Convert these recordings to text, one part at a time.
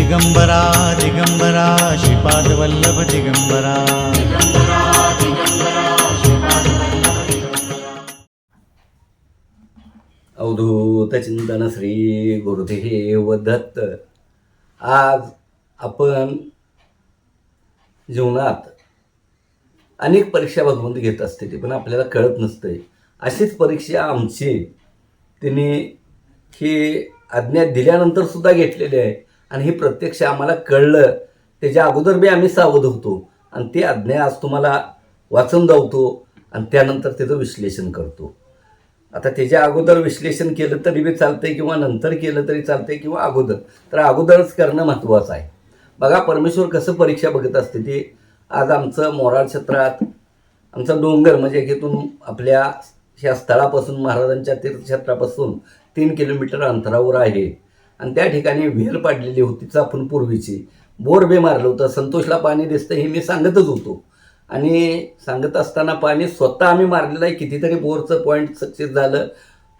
दिगंबरा दिगंबरा श्रीपादवल्लभ दिगंबरा अवधूत चिंतन श्री गुरुदेव दत्त. आज आपण जीवनात अनेक परीक्षा भगवंत घेत असते, ते पण आपल्याला कळत नसते. अशीच परीक्षा आमची तिने ही आज्ञा दिल्यानंतर सुद्धा घेतलेली आहे आणि हे प्रत्यक्ष आम्हाला कळलं. त्याच्या अगोदर बी आम्ही सावध होतो आणि ती आज्ञा आज तुम्हाला वाचून दावतो आणि त्यानंतर त्याचं विश्लेषण करतो. आता त्याच्या अगोदर विश्लेषण केलं तरी बी चालतंय किंवा नंतर केलं तरी चालतंय किंवा अगोदर, तर अगोदरच करणं महत्त्वाचं आहे. बघा, परमेश्वर कसं परीक्षा बघत असते ती. आज आमचं मोराळ क्षेत्रात आमचा डोंगर म्हणजे इथून आपल्या ह्या स्थळापासून महाराजांच्या तीर्थक्षेत्रापासून 3 किलोमीटर अंतरावर आहे आणि त्या ठिकाणी विहीर पाडलेली होती चापून पूर्वीची. बोर बे मारलं होतं. संतोषला पाणी दिसतं हे मी सांगतच होतो आणि सांगत असताना पाणी स्वतः आम्ही मारलेलं आहे. कितीतरी बोरचं पॉईंट सक्सेस झालं.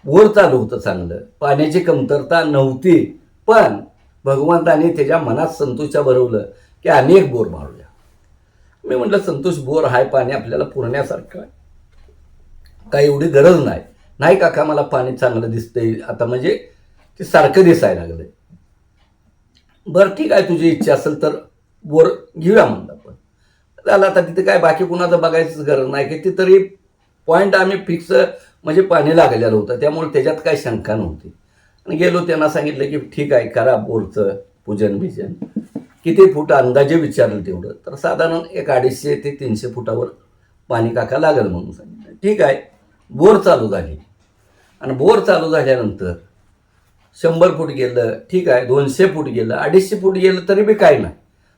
बोर चालू होतं चांगलं, पाण्याची कमतरता नव्हती. पण भगवंताने त्याच्या मनात संतोषच्या भरवलं की अनेक बोर मारूया. मी म्हटलं संतोष बोर हाय, पाणी आपल्याला पुरण्यासारखं आहे, काही एवढी गरज नाही. नाही काका, मला पाणी चांगलं दिसतंय आता, म्हणजे ते सारखं दिसायला लागलंय. बरं ठीक आहे, तुझी इच्छा असेल तर बोर घेऊया म्हणलं. आपण झालं. आता तिथे काय बाकी कुणाचं बघायचंच गरज नाही, की ती तरी पॉईंट आम्ही फिक्स म्हणजे पाणी लागलेलं होतं, त्यामुळे त्याच्यात काही शंका नव्हती. आणि गेलो, त्यांना सांगितलं की ठीक आहे, करा बोरचं पूजन बिजन. किती फूट अंदाजे विचारलं तेवढं, तर साधारण 250 ते 300 फुटावर पाणी काका लागेल म्हणून सांगितलं. ठीक आहे, बोर चालू झाली आणि बोर चालू झाल्यानंतर 100 फूट गेलं, ठीक आहे, 200 फूट गेलं, 250 फूट गेलं तरी बी काय नाही.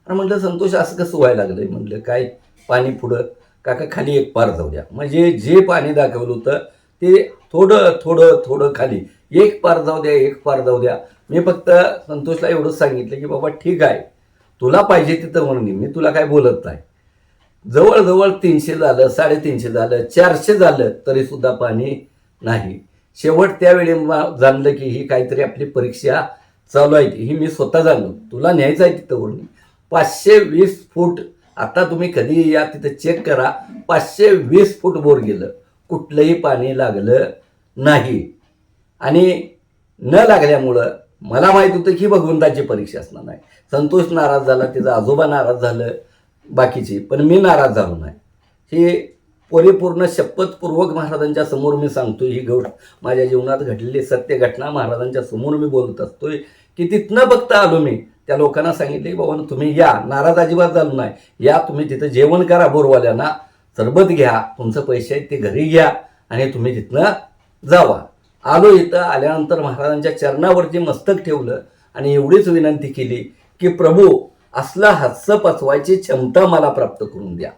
आणि म्हटलं संतोष असं कसं व्हायला लागलं. म्हटलं काय पाणी पुढं काका खाली एक पार जाऊ द्या. म्हणजे जे पाणी दाखवलं होतं ते थोडं थोडं थोडं खाली एक पार जाऊ द्या, एक पार जाऊ द्या. मी फक्त संतोषला एवढंच सांगितलं की बाबा ठीक आहे, तुला पाहिजे तिथं म्हणून मी तुला काय बोलत नाही. जवळजवळ 300 झालं, 350 झालं, 400 झालं तरी सुद्धा पाणी नाही. शेवट त्यावेळी जाणलं की ही काहीतरी आपली परीक्षा चालू आहे. ही मी स्वतः जाणलो. तुला न्यायचं आहे तिथं वरून 520 फूट. आता तुम्ही कधी या तिथं चेक करा, 520 फूट बोर गेलं, कुठलंही पाणी लागलं नाही. आणि न लागल्यामुळं मला माहीत होतं की भगवंताची परीक्षा असणार नाही. संतोष नाराज झाला, त्याचा आजोबा नाराज झालं, बाकीची, पण मी नाराज झालो नाही. ही परिपूर्ण शपथपूर्वक महाराजांच्या समोर मी सांगतो. ही माझ्या जीवनात घडलेली सत्य घटना महाराजांच्या समोर मी बोलत असतोय की तिथनं बघता आलो. मी त्या लोकांना सांगितले बाबा तुम्ही या, नाराज अजिबात झालो नाही, या तुम्ही तिथं जेवण करा, बोरवाल्यांना सरबत घ्या, तुमचं पैसे आहेत ते घरी घ्या आणि तुम्ही तिथनं जावा. आलो. इथं आल्यानंतर महाराजांच्या चरणावरती मस्तक ठेवलं आणि एवढीच विनंती केली की प्रभू असलं हास्य पचवायची क्षमता मला प्राप्त करून द्या.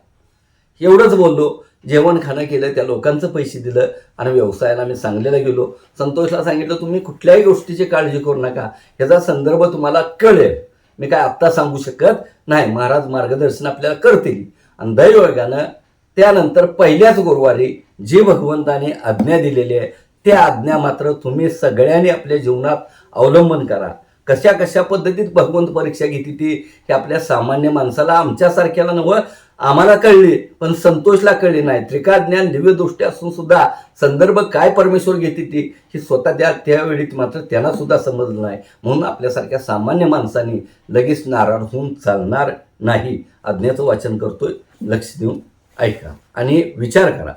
एवढंच बोललो. जेवण खाणं केलं, त्या लोकांचं पैसे दिलं आणि व्यवसायाला मी सांगलीला गेलो. संतोषला सांगितलं तुम्ही कुठल्याही गोष्टीची काळजी करू नका, ह्याचा संदर्भ तुम्हाला कळेल. मी काय आत्ता सांगू शकत नाही, महाराज मार्गदर्शन आपल्याला करतील. आणि दैवयोगानं त्यानंतर पहिल्याच गुरुवारी जी भगवंताने आज्ञा दिलेली आहे त्या आज्ञा मात्र तुम्ही सगळ्यांनी आपल्या जीवनात अवलंबन करा. कशा कशा पद्धतीत भगवंत परीक्षा घेते ती हे आपल्या सामान्य माणसाला, आमच्यासारख्याला नव्हं, आम्हाला कळली पण संतोषला कळली नाही. त्रिकाज्ञान दिव्य दृष्टी असून सुद्धा संदर्भ काय परमेश्वर घेते ती ही स्वतः त्यावेळी मात्र त्यांना सुद्धा समजलं नाही. म्हणून आपल्यासारख्या सामान्य माणसांनी लगेच नाराज होऊन चालणार नाही. आज्ञेचं वाचन करतोय, लक्ष देऊन ऐका आणि विचार करा.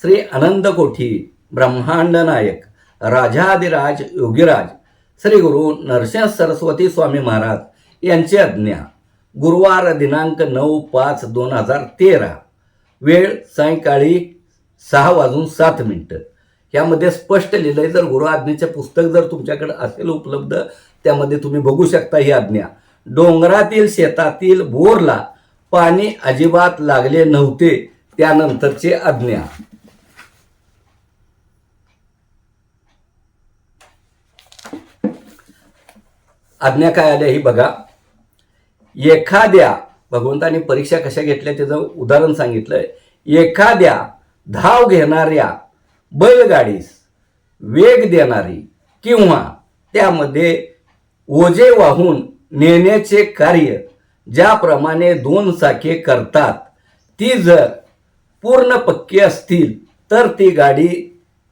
श्री अनंत कोठी ब्रह्मांड नायक राजाधिराज योगीराज श्री गुरु नरसिंह सरस्वती स्वामी महाराज यांची आज्ञा. गुरुवार दिनांक 9/5/2013, वेळ सायंकाळी 6:07. यामध्ये स्पष्ट लिहिलं आहे. जर गुरु आज्ञेचे पुस्तक जर तुमच्याकडे असेल उपलब्ध, त्यामध्ये तुम्ही बघू शकता ही आज्ञा. डोंगरातील शेतातील बोरला पाणी अजिबात लागले नव्हते, त्यानंतरची आज्ञा. आज्ञा काय आल्या ही बघा. एखाद्या भगवंतानी परीक्षा कशा घेतल्या त्याचं उदाहरण सांगितलंय. एखाद्या धाव घेणाऱ्या बैलगाडीस वेग देणारी किंवा त्यामध्ये ओझे वाहून नेण्याचे कार्य ज्याप्रमाणे दोन चाके करतात, ती जर पूर्ण पक्की असतील तर ती गाडी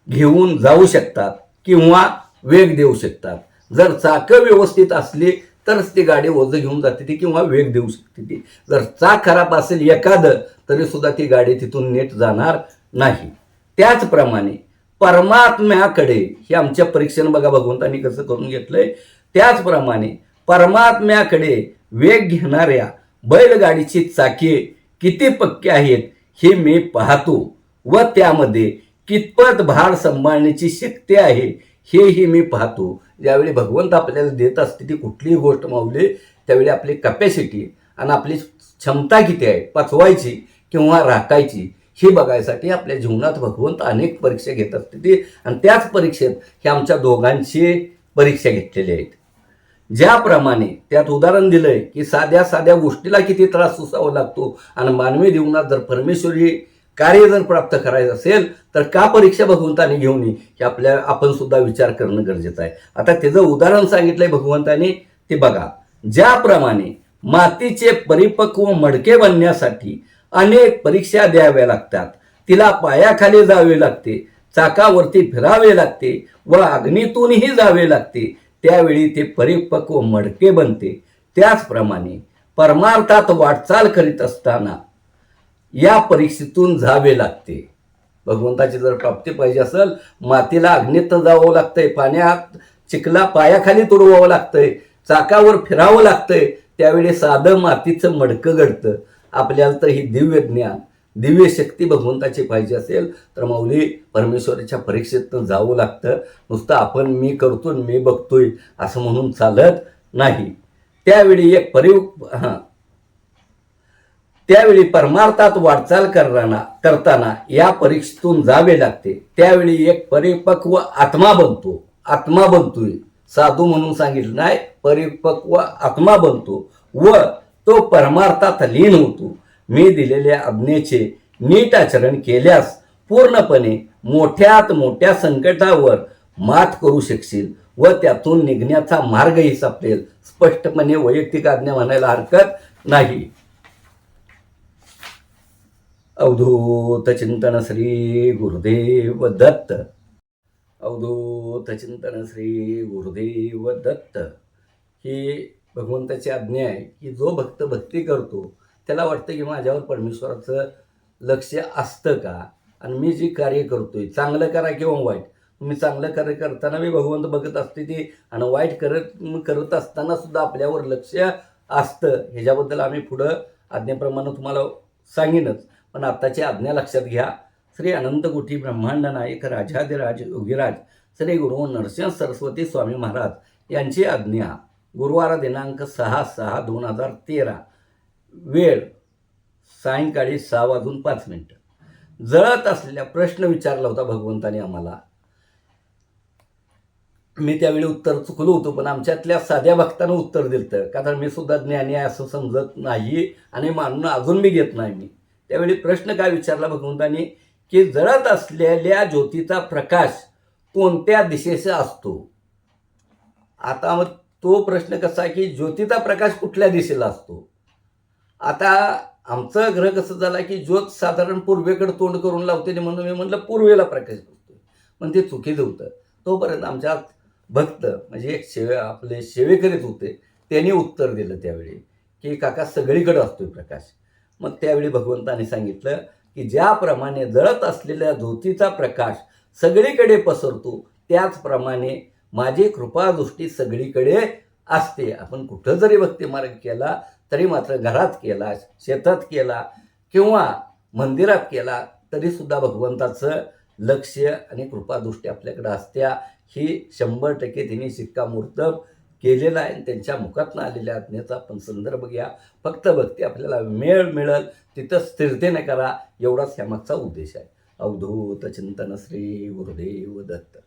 घेऊन जाऊ शकतात किंवा वेग देऊ शकतात. जर चाकं व्यवस्थित असली तरच ती गाडी ओझं घेऊन जाते ती किंवा वेग देऊ शकते ती. जर चाक खराब असेल एखादं तरी सुद्धा ती गाडी तिथून नीट जाणार नाही. त्याचप्रमाणे परमात्म्याकडे, हे आमच्या परीक्षेनं बघा भगवंतांनी कसं करून घेतलंय, त्याचप्रमाणे परमात्म्याकडे वेग घेणाऱ्या बैलगाडीची चाके किती पक्के आहेत हे मी पाहतो व त्यामध्ये कितपत भार सांभाळण्याची शक्ती आहे हेही मी पाहतो. ज्यावेळी भगवंत आपल्याला देत असते ती कुठलीही गोष्ट माऊली, त्यावेळी आपली कपॅसिटी आणि आपली क्षमता किती आहे पचवायची किंवा राखायची हे बघायसाठी आपल्या जीवनात भगवंत अनेक परीक्षा घेत असते ती. आणि त्याच परीक्षेत हे आमच्या दोघांची परीक्षा घेतलेली आहेत. ज्याप्रमाणे त्यात उदाहरण दिलंय की साध्या साध्या गोष्टीला किती त्रास सोसावा लागतो आणि मानवी जीवनात जर परमेश्वरी कार्य जर प्राप्त करायचं असेल तर का परीक्षा भगवंताने घेऊन ये हे आपण सुद्धा विचार करणं गरजेचं आहे. आता त्याचं उदाहरण सांगितलंय भगवंताने, ते बघा. ज्याप्रमाणे मातीचे परिपक्व मडके बनण्यासाठी अनेक परीक्षा द्याव्या लागतात, तिला पायाखाली जावे लागते, चाकावरती फिरावे लागते व अग्नीतूनही जावे लागते, त्यावेळी ते परिपक्व मडके बनते. त्याचप्रमाणे परमार्थात वाटचाल करीत असताना या परीक्षेतून जावे लागते. भगवंताची जर प्राप्ती पाहिजे असेल, मातीला अग्नीत जावं लागतंय, पाण्यात चिखला पायाखाली तुडवावं लागतंय, चाकावर फिरावं लागतंय, त्यावेळी साधं मातीचं मडकं घडतं. आपल्याला तर ही दिव्य ज्ञान, दिव्य शक्ती भगवंताची पाहिजे असेल तर माऊली परमेश्वराच्या परीक्षेत जावं लागतं. नुसतं आपण मी करतोय मी बघतोय असं म्हणून चालत नाही. त्यावेळी परमार्थात वाटचाल करताना या परीक्षेतून जावे लागते. त्यावेळी एक परिपक्व आत्मा बनतोय. साधू म्हणून सांगितलं नाही, परिपक्व आत्मा बनतो व तो परमार्थात लीन होतो. मी दिलेल्या आज्ञेचे नीट आचरण केल्यास पूर्णपणे मोठ्यात मोठ्या संकटावर मात करू शकशील व त्यातून निघण्याचा मार्गही सापडेल. स्पष्टपणे वैयक्तिक आज्ञा म्हणायला हरकत नाही. अवधूत चिंतन श्री गुरुदेव दत्त. अवधूत चिंतन श्री गुरुदेव दत्त. ही भगवंताची आज्ञा आहे की जो भक्त भक्ती करतो त्याला वाटतं की माझ्यावर परमेश्वराचं लक्ष असतं का, आणि मी जी कार्य करतोय चांगलं करा किंवा वाईट, मी चांगलं कार्य करताना मी भगवंत बघत असते ती, आणि वाईट करत असताना सुद्धा आपल्यावर लक्ष असतं. ह्याच्याबद्दल आम्ही पुढं आज्ञेप्रमाणे तुम्हाला सांगेनच, पण आत्ताची आज्ञा लक्षात घ्या. श्री अनंत कोटी ब्रह्मांड नायक राजाधिराज योगीराज श्री गुरु नरसिंह सरस्वती स्वामी महाराज यांची आज्ञा. गुरुवार दिनांक 6/6/2013, वेळ सायंकाळी 6:05. जळत असलेला प्रश्न विचारला होता भगवंताने आम्हाला. मी त्यावेळी उत्तर चुकलो होतो, पण आमच्यातल्या साध्या भक्तानं उत्तर दिलं, कारण मी सुद्धा ज्ञानी आहे असं समजत नाही आणि मानून अजून मी घेत नाही. मी त्यावेळी प्रश्न काय विचारला भगवंताने की जळत असलेल्या ज्योतीचा प्रकाश कोणत्या दिशेचा असतो. आता मग तो प्रश्न कसा आहे की ज्योतीचा प्रकाश कुठल्या दिशेला असतो. आता आमचं ग्रह कसं झाला की ज्योत साधारण पूर्वेकडे तोंड करून लावते, म्हणून मी म्हटलं पूर्वेला प्रकाश असतो, पण ते चुकीचं होतं. तोपर्यंत आमच्या भक्त म्हणजे एक आपले सेवेकरीच होते, त्यांनी उत्तर दिलं त्यावेळी की काका सगळीकडे असतोय प्रकाश. मग त्यावेळी भगवंताने सांगितलं की ज्याप्रमाणे जळत असलेल्या ज्योतीचा प्रकाश सगळीकडे पसरतो, त्याचप्रमाणे माझी कृपादृष्टी सगळीकडे असते. आपण कुठं जरी भक्ती मार्ग केला तरी मात्र घरात केला, शेतात केला किंवा मंदिरात केला तरी सुद्धा भगवंताचं लक्ष आणि कृपादृष्टी आपल्याकडे असत्या. ही 100% त्यांनी शिक्कामोर्तब केलेला आहे. त्यांच्या मुखातनं आलेल्या आज्ञेचा आपण संदर्भ घ्या. फक्त भक्ती आपल्याला मिळेल तिथं स्थिरतेने करा, एवढाच ह्यामागचा उद्देश आहे. अवधूत चिंतन श्री गुरुदेव दत्त.